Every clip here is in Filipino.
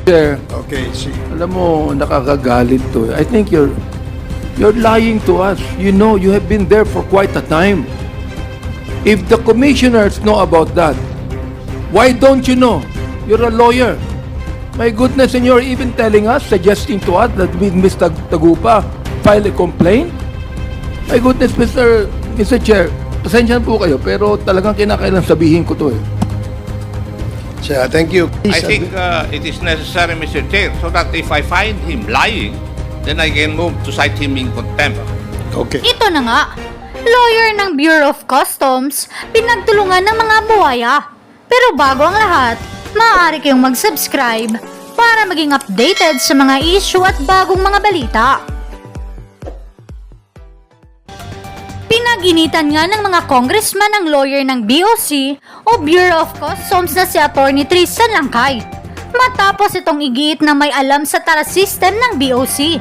Chair, Okay, see. alam mo, nakakagalit to. I think you're lying to us. You know, you have been there for quite a time. If the commissioners know about that, why don't you know? You're a lawyer. My goodness, and you're even telling us, suggesting to us that we, Mr. Tagupa, file a complaint? My goodness, Mr. Chair, pasensya po kayo, pero talagang kinakailan sabihin ko to eh. So, thank you. I think it is necessary, Mr. Chair, so that if I find him lying, then I can move to cite him in contempt. Okay. Ito na nga, lawyer ng Bureau of Customs, pinagtulungan ng mga buhaya. Pero bago ang lahat, maaari kayong mag-subscribe para maging updated sa mga issue at bagong mga balita. Pinag-initan nga ng mga congressman ang lawyer ng BOC o Bureau of Customs na si Atty. Tristan Langkay matapos itong igiit na may alam sa TARA system ng BOC.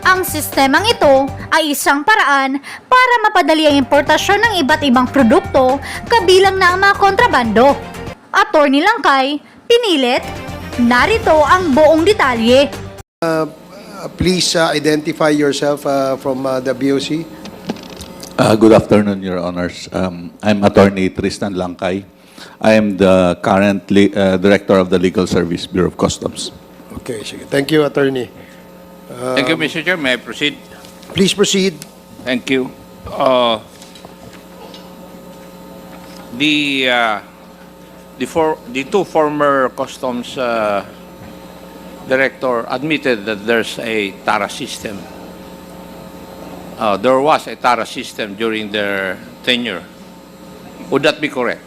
Ang sistemang ito ay isang paraan para mapadali ang importasyon ng iba't ibang produkto kabilang na ang mga kontrabando. Atty. Langkay, pinilit, narito ang buong detalye. Please identify yourself from the BOC. Good afternoon, Your Honors. I'm Attorney Tristan Langkay. I am the current Director of the Legal Service Bureau of Customs. Okay, sige. Thank you, Attorney. Thank you, Mr. Chair. May I proceed? Please proceed. Thank you. The two former customs director admitted that there's a TARA system. There was a TARA system during their tenure. Would that be correct?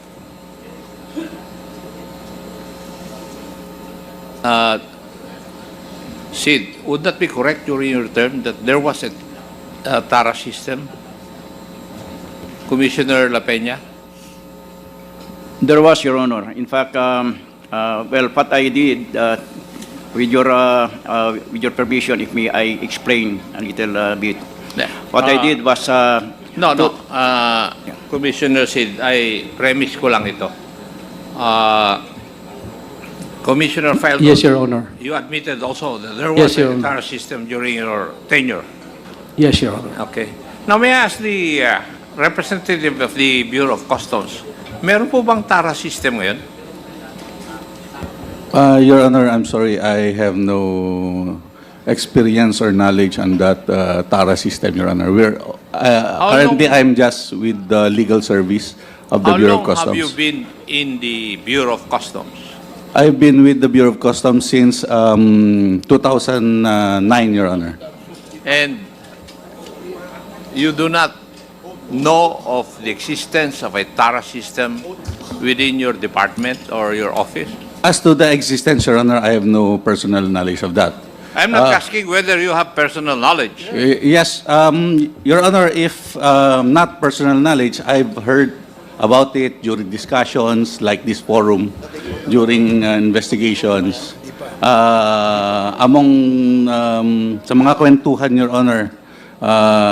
Sid, would that be correct during your term that there was a TARA system? Commissioner La Peña? There was, Your Honor. In fact, well, what I did, with your permission, if may I explain a little bit. What I did was... Commissioner Sid, I premise ko lang ito. Commissioner Falcon. Yes, Your Honor. You admitted also that there was Yes, Your a Honor. TARA system during your tenure. Yes, Your Honor. Okay. Now, may I ask the representative of the Bureau of Customs, meron po bang TARA system ngayon? Your Honor, I'm sorry, I have no experience or knowledge on that TARA system, Your Honor. Currently, I'm just with the legal service of the Bureau of How long Customs. have you been in the Bureau of Customs? I've been with the Bureau of Customs since 2009, Your Honor. And you do not know of the existence of a TARA system within your department or your office? As to the existence, Your Honor, I have no personal knowledge of that. I'm not asking whether you have personal knowledge. Yes, Your Honor, if not personal knowledge, I've heard about it during discussions like this forum, during investigations. Sa mga kwentuhan, Your Honor,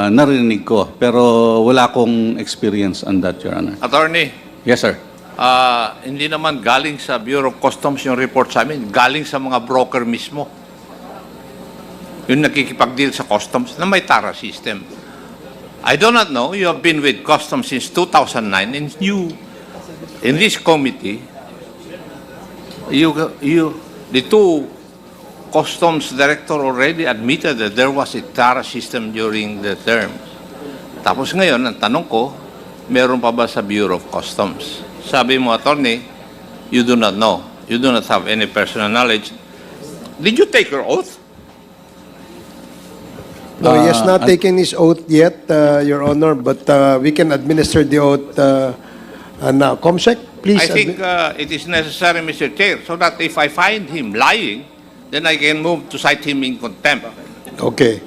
narinig ko, pero wala akong experience on that, Your Honor. Attorney, Yes, sir. hindi naman galing sa Bureau of Customs yung report sa amin, galing sa mga broker mismo. Yung nakikipag-deal sa customs na may TARA system. I do not know, you have been with customs since 2009 and you, in this committee, the two customs director already admitted that there was a TARA system during the term. Tapos ngayon, ang tanong ko, meron pa ba sa Bureau of Customs? Sabi mo, attorney, you do not know. You do not have any personal knowledge. Did you take your oath? No, he has not taken his oath yet, Your Honor, but we can administer the oath now. Comsec, please. I think it is necessary, Mr. Chair, so that if I find him lying, then I can move to cite him in contempt. Okay.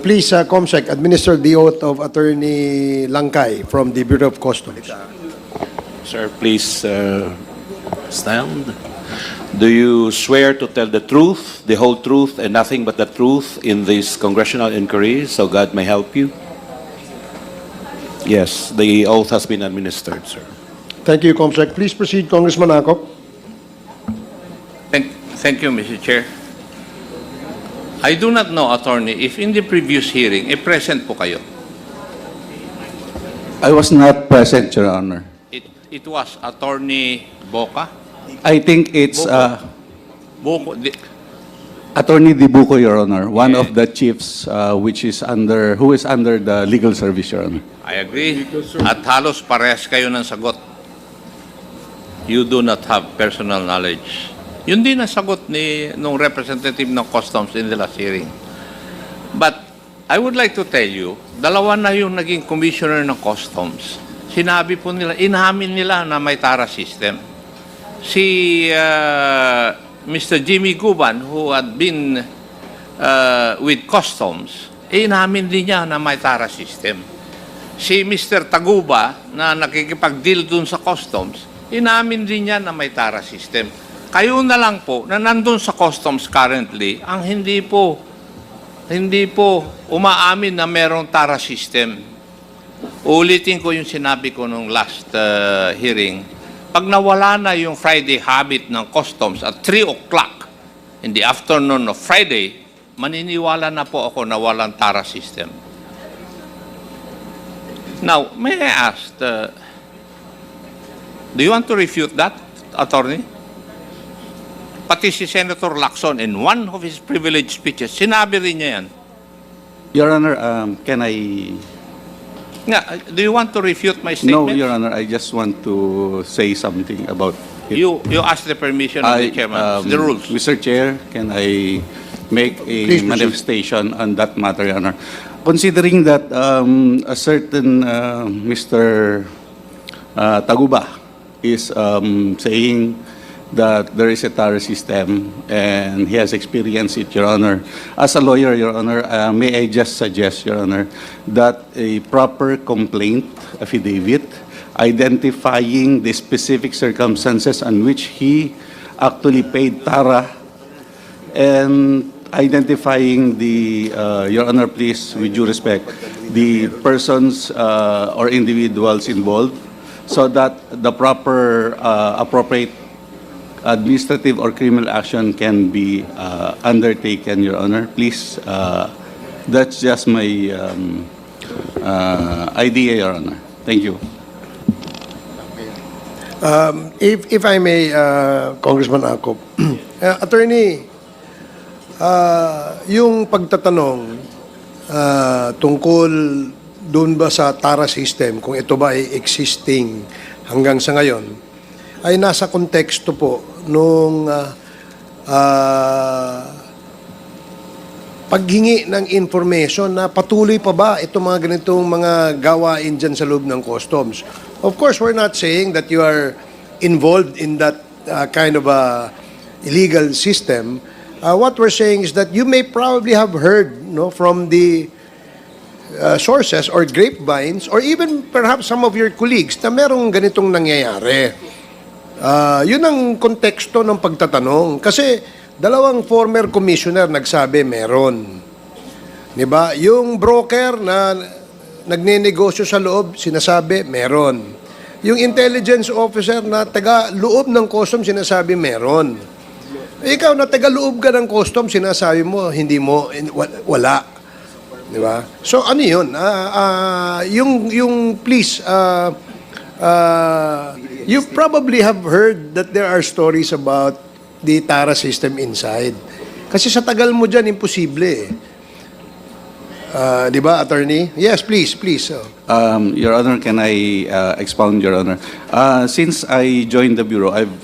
Please, Comsec, administer the oath of Attorney Langkay from the Bureau of Customs. Sir, please stand. Do you swear to tell the truth, the whole truth, and nothing but the truth in this congressional inquiry, so God may help you? Yes, the oath has been administered, sir. Thank you, Comsec. Please proceed, Congressman Akop. Thank Thank you, Mr. Chair. I do not know, Attorney, if in the previous hearing, present po kayo. I was not present, Your Honor. It was Attorney Boca? I think it's Boco, Attorney Dibuco, Your Honor, one of the chiefs who is under the legal service, Your Honor. I agree. At halos parehas kayo ng sagot. You do not have personal knowledge. Yun din ang sagot nung representative ng Customs in the last hearing. But I would like to tell you, dalawa na yung naging commissioner ng Customs. Sinabi po nila, inamin nila na may TARA system. Si Mr. Jimmy Guban, who had been with Customs, inamin din niya na may TARA system. Si Mr. Taguba, na nakikipag-deal dun sa Customs, inamin din niya na may TARA system. Kayo na lang po na nandun sa Customs currently ang hindi po umaamin na merong TARA system. Ulitin ko yung sinabi ko nung last hearing. Pag nawala na yung Friday habit ng Customs at 3 o'clock in the afternoon of Friday, maniniwala na po ako na walang TARA system. Now, may I ask, do you want to refute that, Attorney? Pati si Senator Lacson in one of his privileged speeches, sinabi rin niya yan. Your Honor, can I... Do you want to refute my No, statement? Your Honor, I just want to say something about it. You ask the permission of the chairman. The rules. Mr. Chair, can I make a Please proceed. manifestation on that matter, Your Honor? Considering that a certain Mr. Taguba is saying that there is a TARA system and he has experienced it, Your Honor. As a lawyer, Your Honor, may I just suggest, Your Honor, that a proper complaint affidavit identifying the specific circumstances on which he actually paid TARA and identifying the, Your Honor, please, with due respect, the persons or individuals involved so that the proper appropriate administrative or criminal action can be undertaken, Your Honor. Please, that's just my idea, Your Honor. Thank you. If I may, Congressman Akop, Attorney, yung pagtatanong tungkol doon ba sa TARA system, kung ito ba ay existing hanggang sa ngayon, ay nasa konteksto po nung paghingi ng information na patuloy pa ba itong mga ganitong mga gawain dyan sa loob ng customs. Of course, we're not saying that you are involved in that kind of illegal system. What we're saying is that you may probably have heard from the sources or grapevines or even perhaps some of your colleagues na merong ganitong nangyayari. Yun ang konteksto ng pagtatanong. Kasi dalawang former commissioner nagsabi meron. Diba? Yung broker na nagnenegosyo sa loob, sinasabi meron. Yung intelligence officer na taga-loob ng custom, sinasabi meron. Ikaw na taga-loob ka ng custom, sinasabi mo, hindi mo, wala. Diba? So ano yun? Yung please, you probably have heard that there are stories about the TARA system inside. Kasi sa tagal mo dyan, imposible. Di ba, Attorney? Yes, please. Your Honor, can I expound, Your Honor? Since I joined the Bureau, I've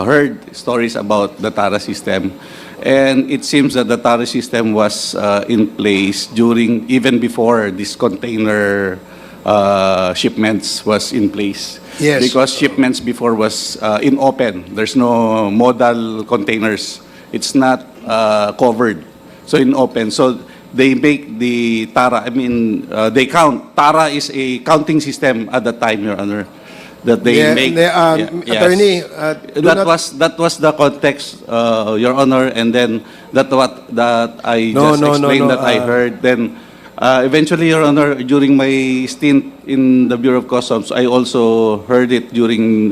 heard stories about the TARA system. And it seems that the TARA system was in place even before this container shipments was in place. Yes. Because shipments before was in open. There's no modal containers. It's not covered. So in open. So they make the TARA, they count. TARA is a counting system at the time, Your Honor, that they make. Yes. Attorney, That was the context, Your Honor, and then that I explained that I heard. Then eventually, Your Honor, during my stint in the Bureau of Customs, I also heard it during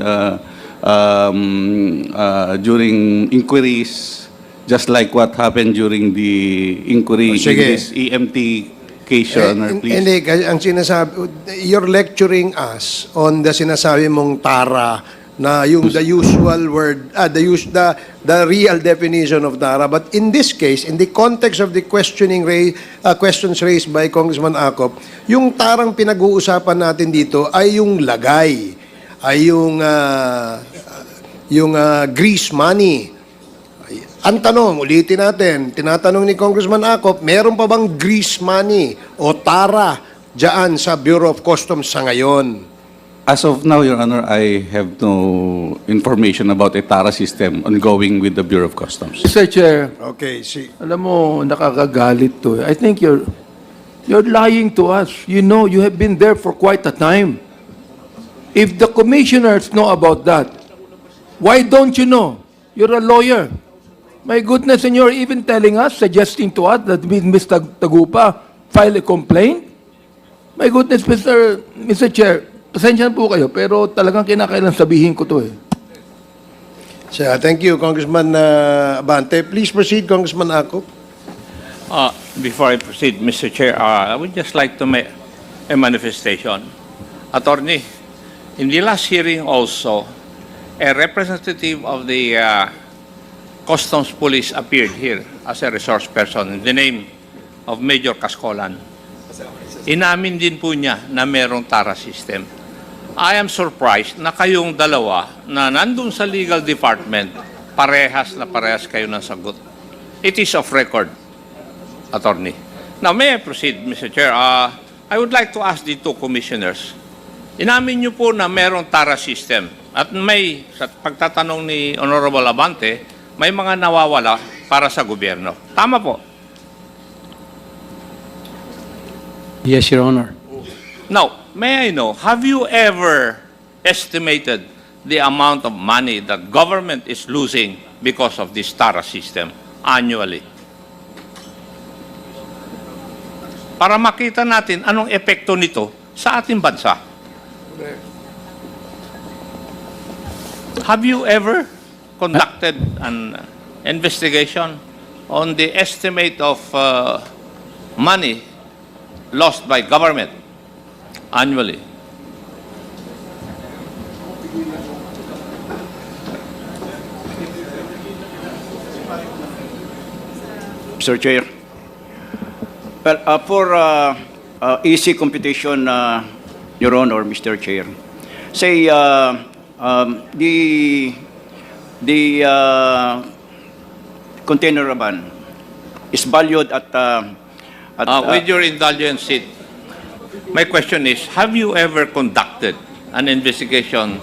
during inquiries, just like what happened during the inquiry in Sige. this EMT case, Your Honor, please. Hindi, kasi ang sinasabi, you're lecturing us on the sinasabi mong tara na yung the usual word, the real definition of tara. But in this case, in the context of the questions raised by Congressman Acop, yung tarang pinag-uusapan natin dito ay yung lagay, ay yung grease money. Ang tanong, ulitin natin, tinatanong ni Congressman Acop, meron pa bang grease money o tara dyan sa Bureau of Customs sa ngayon? As of now, Your Honor, I have no information about a TARA system ongoing with the Bureau of Customs. Mr. Chair, Okay, alam mo, nakakagalit to. I think you're lying to us. You know, you have been there for quite a time. If the commissioners know about that, why don't you know? You're a lawyer. My goodness, and you're even telling us, suggesting to us that Ms. Tagupa file a complaint? My goodness, Mr. Chair, pasensya na po kayo, pero talagang kinakailan sabihin ko to eh. So, thank you, Congressman Abante. Please proceed, Congressman Acop. Before I proceed, Mr. Chair, I would just like to make a manifestation. Attorney, in the last hearing also, a representative of the Customs Police appeared here as a resource person in the name of Major Cascolan. Inamin din po niya na merong TARA system. I am surprised na kayong dalawa na nandun sa legal department, parehas kayo ng sagot. It is off record, Attorney. Now, may I proceed, Mr. Chair? I would like to ask the two commissioners. Inamin niyo po na merong TARA system at may, sa pagtatanong ni Honorable Abante, may mga nawawala para sa gobyerno. Tama po. Yes, Your Honor. Now, may I know, have you ever estimated the amount of money that government is losing because of this TARA system annually? Para makita natin anong epekto nito sa ating bansa. Have you ever conducted an investigation on the estimate of money lost by government annually? Mr. Chair. Well, for easy computation, Your Honor, Mr. Chair, say the container ban is valued at With your indulgence, Sid, my question is, have you ever conducted an investigation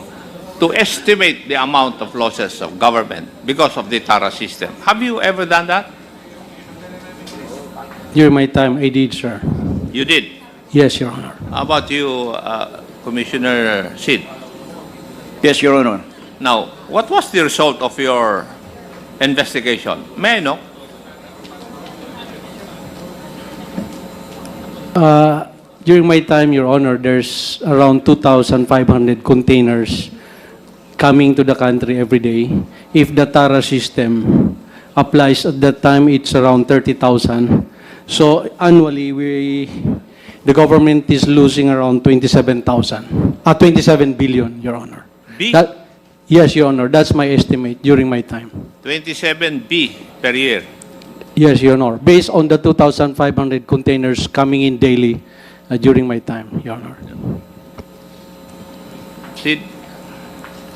to estimate the amount of losses of government because of the TARA system? Have you ever done that? During my time, I did, sir. You did. Yes, Your Honor. How about you, Commissioner Sid? yes, Your Honor. Now, what was the result of your investigation? May I know? During my time, Your Honor, there's around 2,500 containers coming to the country every day. If the TARA system applies at that time, it's around 30,000. So annually, the government is losing around 27 billion, Your Honor. B? Yes, Your Honor, that's my estimate during my time. 27B per year. Yes, Your Honor, based on the 2,500 containers coming in daily during my time, Your Honor. Sid?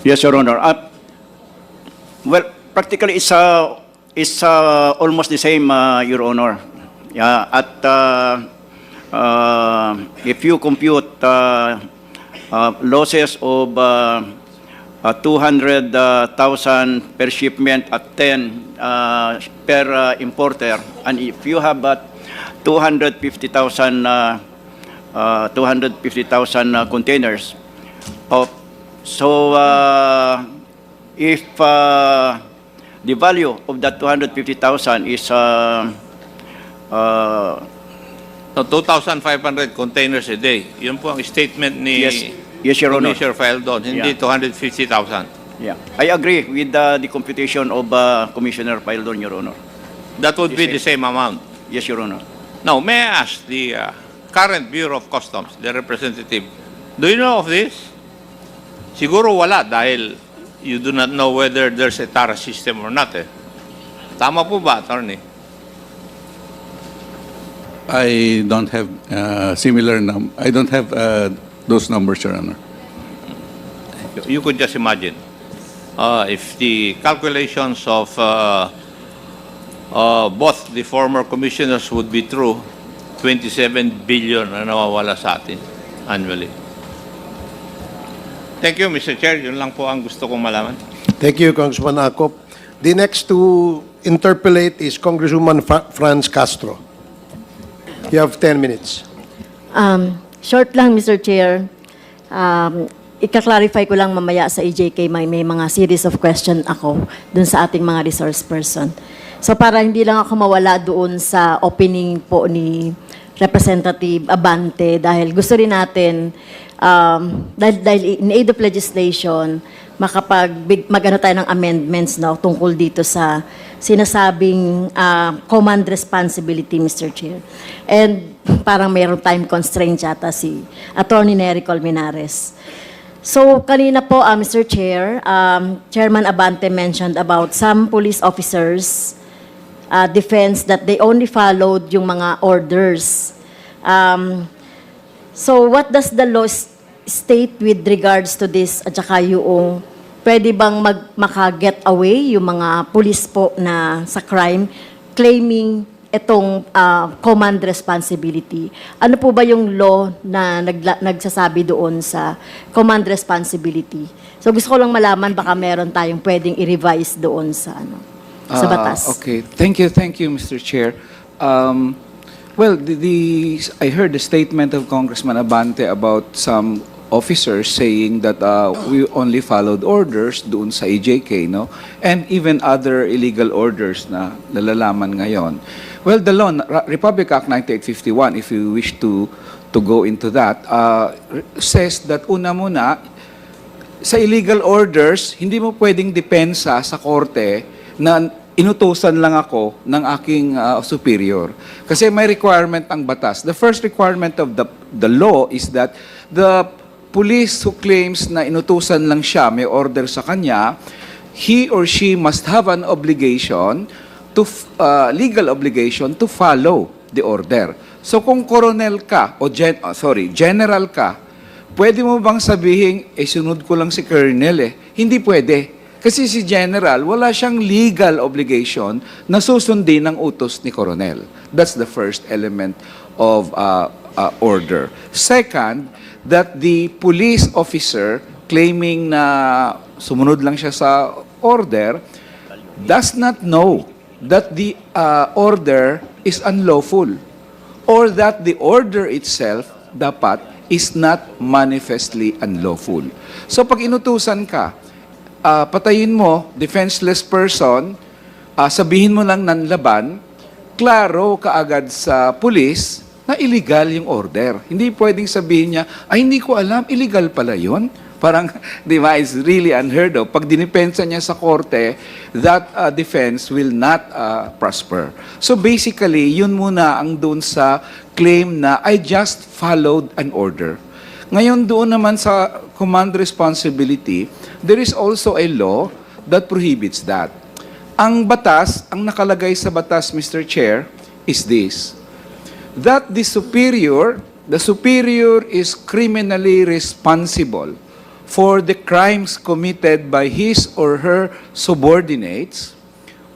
Yes, Your Honor. Well, practically it's almost the same, Your Honor. Yeah, if you compute losses of 200,000 per shipment at 10 per importer, and if you have 250,000 containers, if the value of that 250,000 is So 2,500 containers a day. Yun po ang statement ni Yes, Your Honor. Commissioner File doon, hindi Yeah. 250,000. Yeah, I agree with the computation of Commissioner Paildon, Your Honor. That would be the same amount. Yes, Your Honor. Now, may I ask the current Bureau of Customs, the representative, do you know of this? Siguro wala dahil you do not know whether there's a TARA system or not. Tama po ba, attorney? I don't have I don't have those numbers, Your Honor. You could just imagine if the calculations of both the former commissioners would be true, 27 billion na nawawala sa atin annually. Thank you, Mr. Chair. Yun lang po ang gusto kong malaman. Thank you, Congressman Acop. The next to interpolate is Congresswoman Franz Castro. You have 10 minutes. Short lang, Mr. Chair. Ika-clarify ko lang mamaya sa EJK, may mga series of question ako dun sa ating mga resource person. So para hindi lang ako mawala doon sa opening po ni Representative Abante, dahil gusto rin natin, dahil in aid of legislation, magano tayo ng amendments no, tungkol dito sa sinasabing command responsibility, Mr. Chair. And parang mayroong time constraint yata si Attorney Nery Colmenares. So, kanina po, Mr. Chair, Chairman Abante mentioned about some police officers' defense that they only followed yung mga orders. So, what does the law state with regards to this? At saka yung, pwede bang maka-get away yung mga police po na sa crime claiming itong command responsibility? Ano po ba yung law na nagsasabi doon sa command responsibility? So gusto ko lang malaman, baka meron tayong pwedeng i-revise doon sa sa batas. Okay. Thank you, Mr. Chair. Well, I heard the statement of Congressman Abante about some officers saying that we only followed orders doon sa EJK, no? And even other illegal orders na nalalaman ngayon. Well, the law, Republic Act 9851, if you wish to go into that, says that una muna, sa illegal orders, hindi mo pwedeng depensa sa korte na inutusan lang ako ng aking superior. Kasi may requirement ang batas. The first requirement of the law is that the police who claims na inutusan lang siya, may order sa kanya, he or she must have an obligation legal obligation to follow the order. So kung colonel ka o general ka, pwede mo bang sabihin sunod ko lang si colonel Hindi pwede. Kasi si general, wala siyang legal obligation na susundin ng utos ni colonel. That's the first element of order. Second, that the police officer claiming na sumunod lang siya sa order does not know that the order is unlawful or that the order itself dapat is not manifestly unlawful. So pag inutusan ka, patayin mo, defenseless person, sabihin mo lang nanlaban, klaro kaagad sa pulis na illegal yung order. Hindi pwedeng sabihin niya, ay hindi ko alam, illegal pala yun. Parang, di ba, it's really unheard of. Pag dinipensa niya sa korte, that defense will not prosper. So basically, yun muna ang doon sa claim na I just followed an order. Ngayon doon naman sa command responsibility, there is also a law that prohibits that. Ang batas, ang nakalagay sa batas, Mr. Chair, is this. That the superior is criminally responsible for the crimes committed by his or her subordinates,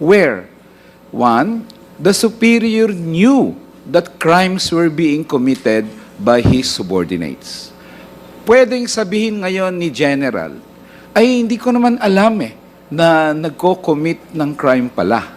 where, 1, the superior knew that crimes were being committed by his subordinates. Pwedeng sabihin ngayon ni General, ay hindi ko naman alam na nagko-commit ng crime pala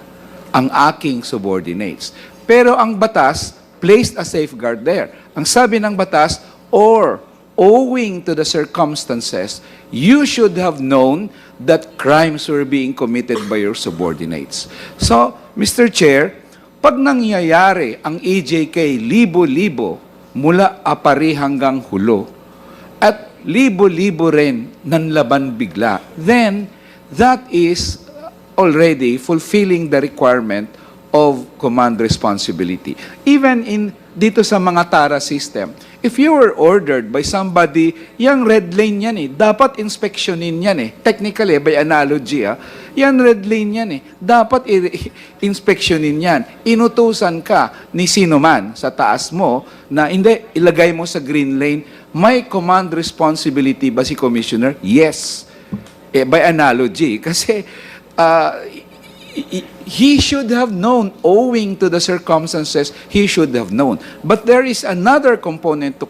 ang aking subordinates. Pero ang batas placed a safeguard there. Ang sabi ng batas, or owing to the circumstances, you should have known that crimes were being committed by your subordinates. So, Mr. Chair, pag nangyayari ang EJK libo-libo mula apari hanggang hulo, at libo-libo rin nanlaban bigla, then that is already fulfilling the requirement of command responsibility. Even dito sa mga TARA system, if you were ordered by somebody, yung red lane yan dapat inspeksyonin yan Technically, by analogy, yan red lane yan dapat inspeksyonin yan. Inutusan ka ni sino man sa taas mo na hindi, ilagay mo sa green lane. May command responsibility ba si Commissioner? Yes. By analogy. Kasi he should have known, owing to the circumstances, he should have known. But there is another component to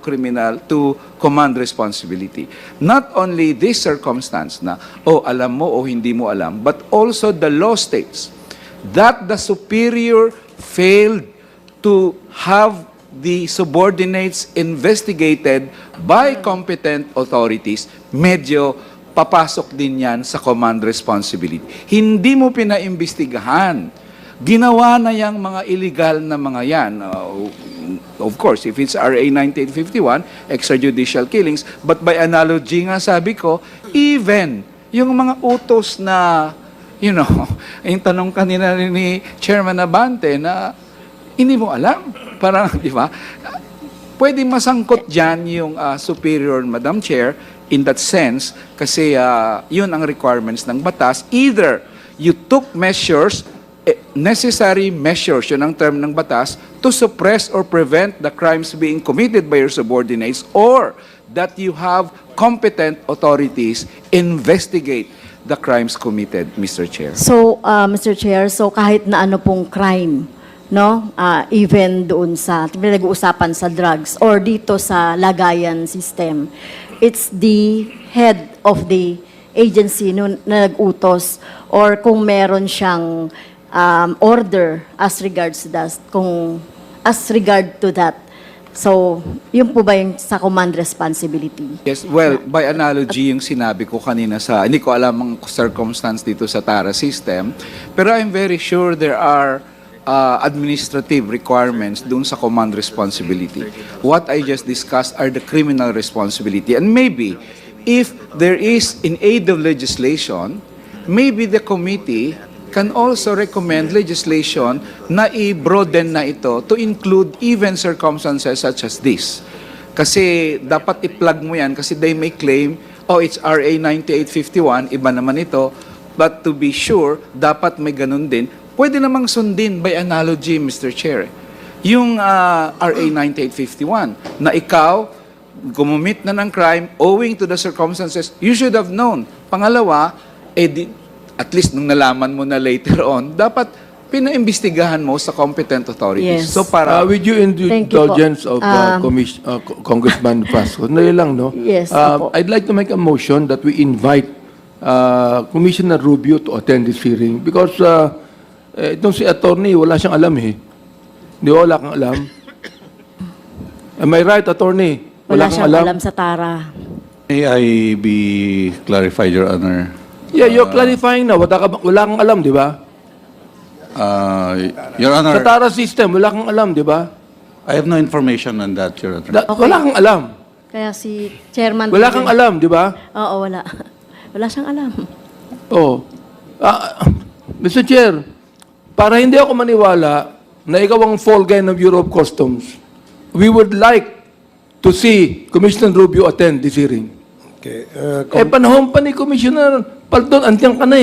command responsibility. Not only this circumstance na, alam mo o hindi mo alam, but also the law states that the superior failed to have the subordinates investigated by competent authorities. Medyo papasok din yan sa command responsibility. Hindi mo pinaimbestigahan. Ginawa na yung mga illegal na mga yan. Of course, if it's RA 1951, extrajudicial killings, but by analogy nga sabi ko, even yung mga utos na, yung tanong kanina ni Chairman Abante na hindi mo alam. Parang, di ba? Pwede masangkot dyan yung superior, Madam Chair, in that sense, kasi yun ang requirements ng batas. Either you took measures, necessary measures, yun ang term ng batas, to suppress or prevent the crimes being committed by your subordinates, or that you have competent authorities investigate the crimes committed, Mr. Chair. So, Mr. Chair, so kahit na ano pong crime, no? Even doon sa pinag-uusapan sa drugs or dito sa lagayan system, it's the head of the agency na nag-utos or kung meron siyang order as regards to that. So, yun po ba yung sa command responsibility? Yes, well, by analogy yung sinabi ko kanina hindi ko alam ang circumstance dito sa TARA system, pero I'm very sure there are administrative requirements dun sa command responsibility. What I just discussed are the criminal responsibility. And maybe, if there is in aid of legislation, maybe the committee can also recommend legislation na i-broaden na ito to include even circumstances such as this. Kasi dapat i-plug mo yan kasi they may claim, it's RA 9851, iba naman ito. But to be sure, dapat may ganun din. Pwede namang sundin by analogy, Mr. Chair. Yung RA 9851, na ikaw, gumamit na ng crime owing to the circumstances, you should have known. Pangalawa, at least nung nalaman mo na later on, dapat pinaimbestigahan mo sa competent authorities. Yes. So para with your indulgence of Congressman Pasco, lang, no? Yes, I'd like to make a motion that we invite Commissioner Rubio to attend this hearing because itong si attorney, wala siyang alam wala kang alam. Am I right, attorney? Wala siyang alam sa TARA. May I be clarified, Your Honor? Yeah, you're clarifying na. Wala kang alam, di ba? Your Sa Honor, TARA system, wala kang alam, di ba? I have no information on that, Your Honor. Wala kang alam. Kaya si Chairman... Wala kang alam, di ba? Oo, wala. Wala siyang alam. Oh. Mr. Chair, para hindi ako maniwala na ikaw ang fall guy ng Bureau of Customs, we would like to see Commissioner Rubio attend this hearing. Okay. Panahon pa ni Commissioner Paldon, andiyan ka na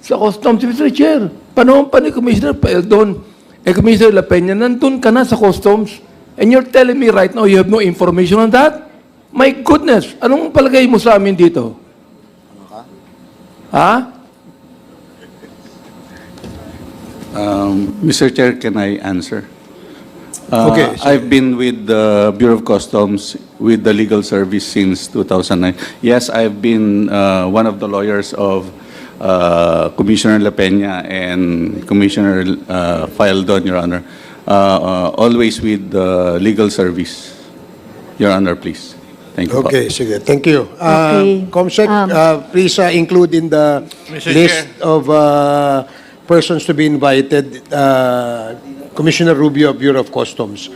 sa Customs, Mr. Chair. Panahon pa ni Commissioner Paldon, Commissioner La Peña, nandun ka na sa Customs. And you're telling me right now you have no information on that? My goodness, anong palagay mo sa amin dito? Ha? Mr. Chair, can I answer? Okay, sige. I've been with the Bureau of Customs with the legal service since 2009. Yes, I've been one of the lawyers of Commissioner La Peña and Commissioner Faldon, Your Honor. Always with the legal service. Your Honor, please. Thank you. Okay, sige. Thank you. Okay. Comsec, please include in the Mr. list of persons to be invited, Commissioner Rubio of Bureau of Customs.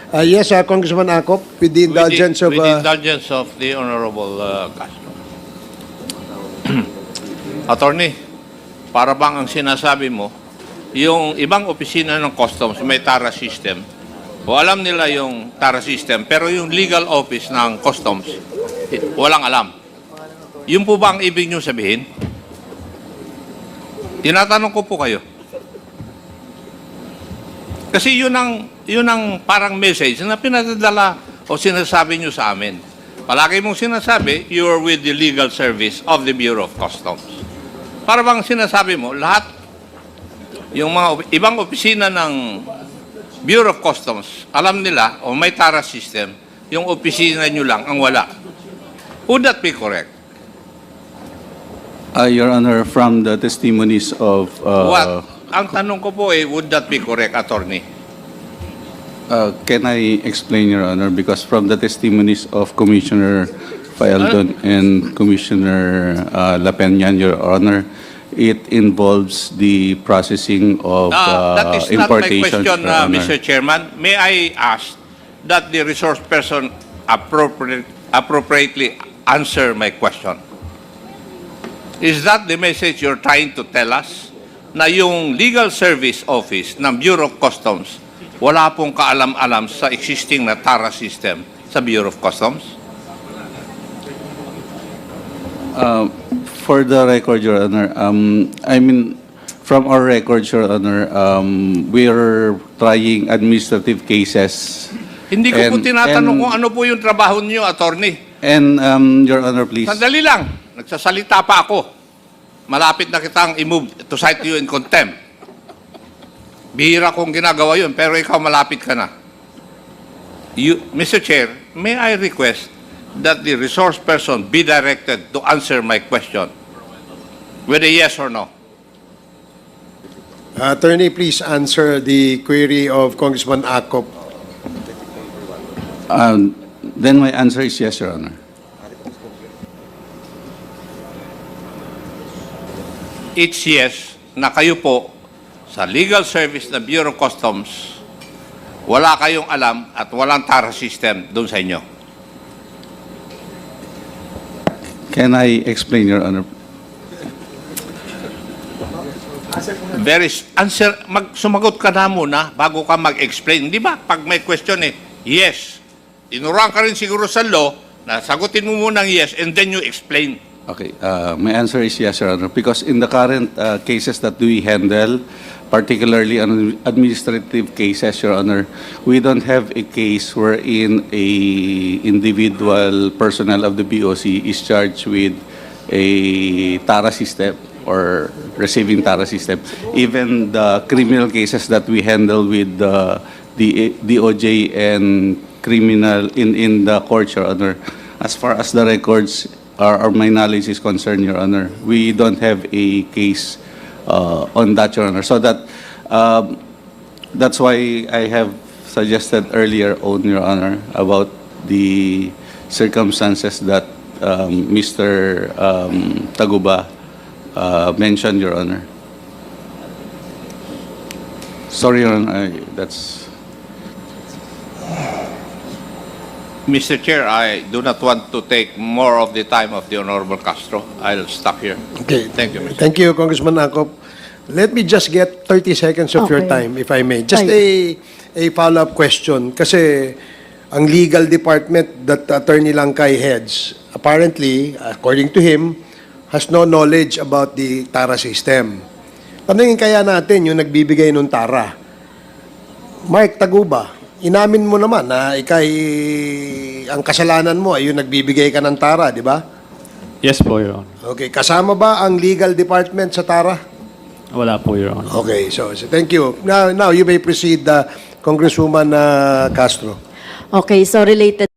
Yes, Congressman Akop, with the indulgence of... With the indulgence of the Honorable Castro. Attorney, para bang ang sinasabi mo, yung ibang opisina ng customs may TARA system, o alam nila yung TARA system, pero yung legal office ng customs, walang alam. Yun po ba ang ibig nyo sabihin? Tinatanong ko po kayo. Kasi yun ang parang message na pinadadala o sinasabi nyo sa amin. Palagi mong sinasabi, you are with the legal service of the Bureau of Customs. Para bang sinasabi mo, lahat, yung mga ibang opisina ng Bureau of Customs, alam nila, o may TARA system, yung opisina nyo lang ang wala. Would that be correct? Your Honor, from the testimonies of... What? Ang tanong ko po would that be correct, Attorney? Can I explain, Your Honor? Because from the testimonies of Commissioner Faeldon and Commissioner Lapenyan, Your Honor, it involves the processing of That is not my importations, question, Your Honor. Mr. Chairman. May I ask that the resource person appropriately answer my question? Is that the message you're trying to tell us? Na yung legal service office ng Bureau of Customs, wala pong kaalam-alam sa existing na TARA system sa Bureau of Customs? For the record, Your Honor, I mean, from our records, Your Honor, we are trying administrative cases. Hindi ko po And- tinatanong and- kung ano po yung trabaho niyo, Attorney. And, Your Honor, please. Sandali lang. Nagsasalita pa ako. Malapit na kitang i-move to cite you in contempt. Bihira kong ginagawa yun, pero ikaw malapit ka na. Mr. Chair, may I request that the resource person be directed to answer my question with a yes or no? Attorney, please answer the query of Congressman Akop. Then my answer is yes, Your Honor. It's yes na kayo po sa legal service ng Bureau of Customs, wala kayong alam at walang TARA system doon sa inyo. Can I explain, Your Honor? Sumagot ka na muna bago ka mag-explain. Di ba? Pag may question yes. Tinuruan ka rin siguro sa law na sagutin mo muna ng yes and then you explain. Okay, my answer is yes, Your Honor, because in the current cases that we handle, particularly on administrative cases, Your Honor, we don't have a case wherein a individual personnel of the BOC is charged with a TARA system or receiving TARA system. Even the criminal cases that we handle with the DOJ and criminal in the court, Your Honor, as far as the records or my knowledge is concerned, Your Honor, we don't have a case on that, Your Honor. So that's why I have suggested earlier on, Your Honor, about the circumstances that Mr. Taguba mentioned, Your Honor. Sorry, Your Honor, that's... Mr. Chair, I do not want to take more of the time of the Honorable Castro. I'll stop here. Okay. Thank you, Mr. Thank you, Congressman Akop. Let me just get 30 seconds of your Okay. time, if I may. Just Ay. a follow-up question. Kasi ang legal department that Attorney Langkay heads, apparently, according to him, has no knowledge about the TARA system. Tanungin kaya natin yung nagbibigay ng TARA. Mark Taguba, inamin mo naman na ang kasalanan mo ay yung nagbibigay ka ng TARA, di ba? Yes po, Your Honor. Okay, kasama ba ang legal department sa TARA? Wala po, Your Honor. Okay, so thank you. Now you may proceed, Congresswoman Castro. Okay, so related